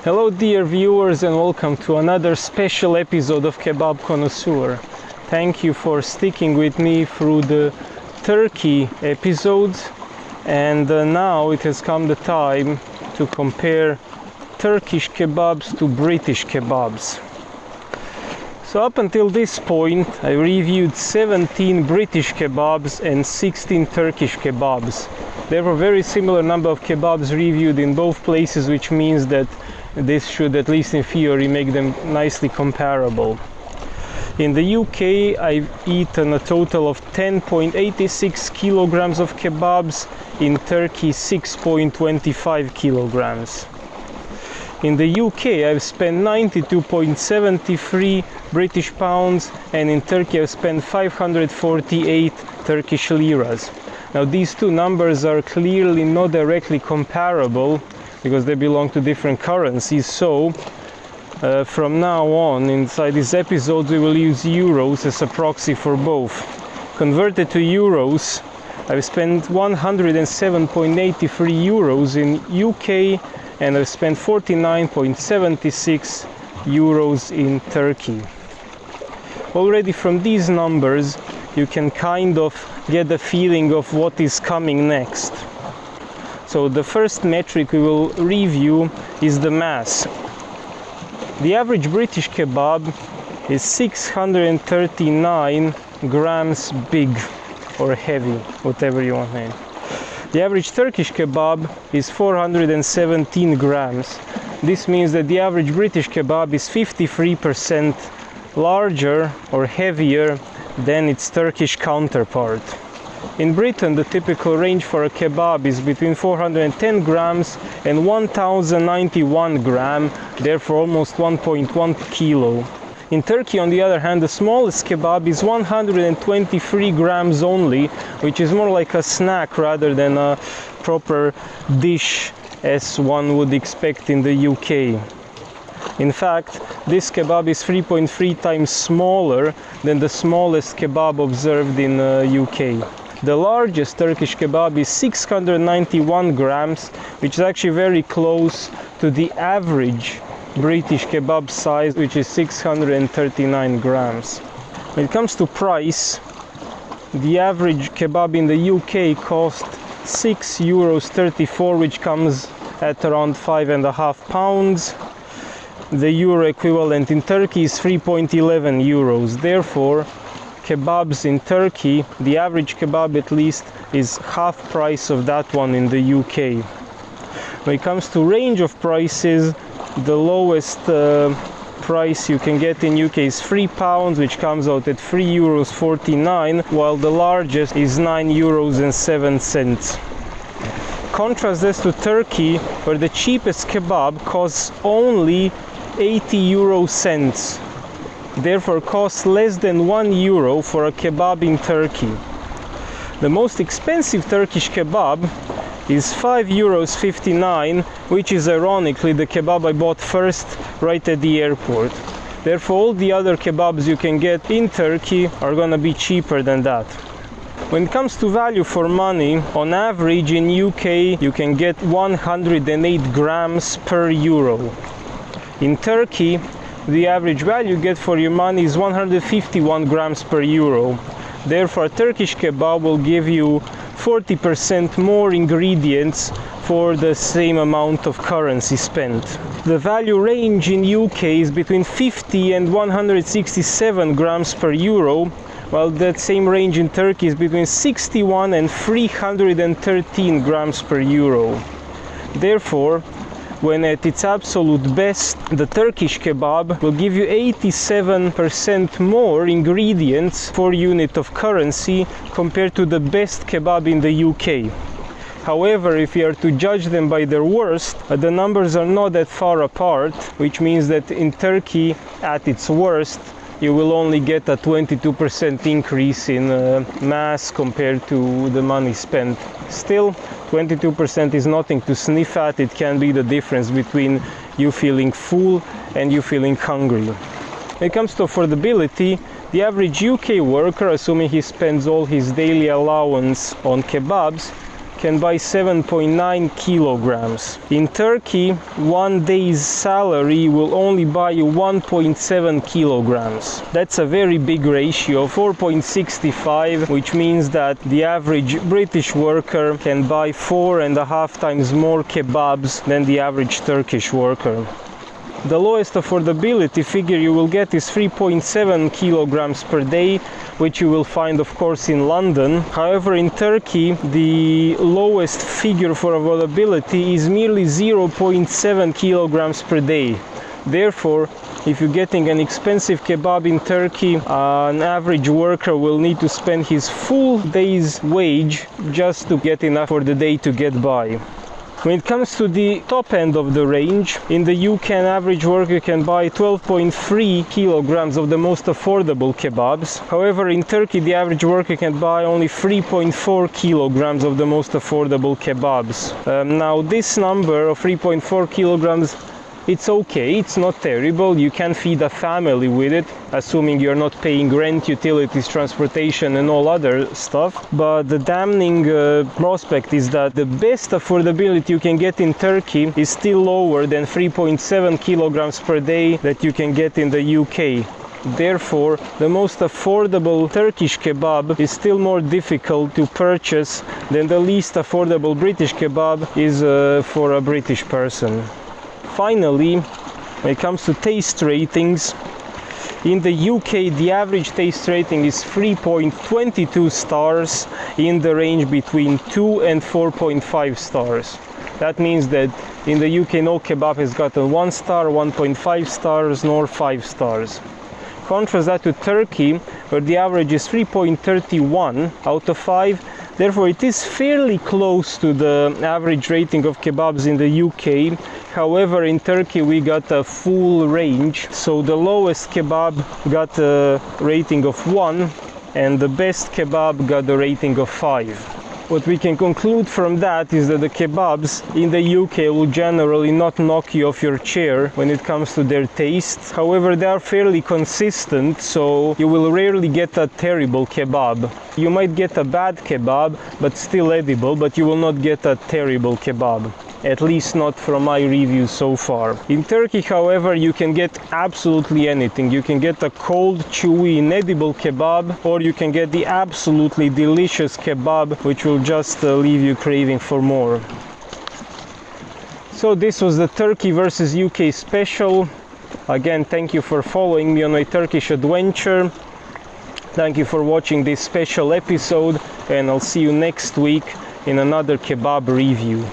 Hello dear viewers, and welcome to another special episode of Kebab Connoisseur. Thank you for sticking with me through the Turkey episodes, and now it has come the time to compare Turkish kebabs to British kebabs. So up until this point I reviewed 17 British kebabs and 16 Turkish kebabs. There were very similar number of kebabs reviewed in both places, which means that this should, at least in theory, make them nicely comparable. In the UK, I've eaten a total of 10.86 kilograms of kebabs, in Turkey 6.25 kilograms. In the UK, I've spent 92.73 British pounds, and in Turkey I've spent 548 Turkish liras. Now these two numbers are clearly not directly comparable because they belong to different currencies, so from now on inside this episode we will use euros as a proxy for both. Converted to euros, I've spent 107.83 euros in UK, and I've spent 49.76 euros in Turkey. Already from these numbers you can kind of get the feeling of what is coming next. So the first metric we will review is the mass. The average British kebab is 639 grams big or heavy, whatever you want to name. The average Turkish kebab is 417 grams. This means that the average British kebab is 53% larger or heavier than its Turkish counterpart. In Britain, the typical range for a kebab is between 410 grams and 1091 gram, therefore almost 1.1 kilo. In Turkey, on the other hand, the smallest kebab is 123 grams only, which is more like a snack rather than a proper dish as one would expect in the UK. In fact, this kebab is 3.3 times smaller than the smallest kebab observed in UK. The largest Turkish kebab is 691 grams, which is actually very close to the average British kebab size, which is 639 grams. When it comes to price, the average kebab in the UK cost €6.34, which comes at around 5.5 pounds. The euro equivalent in Turkey is 3.11 euros. Therefore, kebabs in Turkey, the average kebab at least, is half price of that one in the UK. When it comes to range of prices, the lowest price you can get in UK is £3, which comes out at €3.49, while the largest is €9.07. Contrast this to Turkey, where the cheapest kebab costs only 80 euro cents. Therefore costs less than €1 for a kebab in Turkey. The most expensive Turkish kebab is €5.59, which is ironically the kebab I bought first right at the airport. Therefore all the other kebabs you can get in Turkey are gonna be cheaper than that. When it comes to value for money, on average in UK you can get 108 grams per euro. In Turkey, the average value you get for your money is 151 grams per euro. Therefore, a Turkish kebab will give you 40% more ingredients for the same amount of currency spent. The value range in UK is between 50 and 167 grams per euro, while that same range in Turkey is between 61 and 313 grams per euro. Therefore, when at its absolute best, the Turkish kebab will give you 87% more ingredients per unit of currency compared to the best kebab in the UK. However, if you are to judge them by their worst, the numbers are not that far apart, which means that in Turkey, at its worst, you will only get a 22% increase in mass compared to the money spent. Still, 22% is nothing to sniff at. It can be the difference between you feeling full and you feeling hungry. When it comes to affordability, the average UK worker, assuming he spends all his daily allowance on kebabs, can buy 7.9 kilograms. In Turkey, 1 day's salary will only buy you 1.7 kilograms. That's a very big ratio, 4.65, which means that the average British worker can buy 4.5 times more kebabs than the average Turkish worker. The lowest affordability figure you will get is 3.7 kilograms per day, which you will find of course in London. However, in Turkey, the lowest figure for affordability is merely 0.7 kilograms per day. Therefore, if you're getting an expensive kebab in Turkey, an average worker will need to spend his full day's wage just to get enough for the day to get by. When it comes to the top end of the range, in the UK an average worker can buy 12.3 kilograms of the most affordable kebabs. However, in Turkey the average worker can buy only 3.4 kilograms of the most affordable kebabs. Now this number of 3.4 kilograms, it's okay, it's not terrible, you can feed a family with it, assuming you're not paying rent, utilities, transportation and all other stuff. But the damning prospect is that the best affordability you can get in Turkey is still lower than 3.7 kilograms per day that you can get in the UK. Therefore, the most affordable Turkish kebab is still more difficult to purchase than the least affordable British kebab is for a British person. Finally, when it comes to taste ratings, in the UK the average taste rating is 3.22 stars in the range between 2 and 4.5 stars. That means that in the UK no kebab has gotten 1 star, 1.5 stars, nor 5 stars. Contrast that to Turkey, where the average is 3.31 out of 5. Therefore, it is fairly close to the average rating of kebabs in the UK. However, in Turkey we got a full range, so the lowest kebab got a rating of 1 and the best kebab got a rating of 5. What we can conclude from that is that the kebabs in the UK will generally not knock you off your chair when it comes to their taste. However, they are fairly consistent, so you will rarely get a terrible kebab. You might get a bad kebab, but still edible, but you will not get a terrible kebab. At least not from my reviews so far. In Turkey, however, you can get absolutely anything. You can get a cold, chewy, inedible kebab, or you can get the absolutely delicious kebab, which will just leave you craving for more. So this was the Turkey versus UK special. Again, thank you for following me on my Turkish adventure. Thank you for watching this special episode, and I'll see you next week in another kebab review.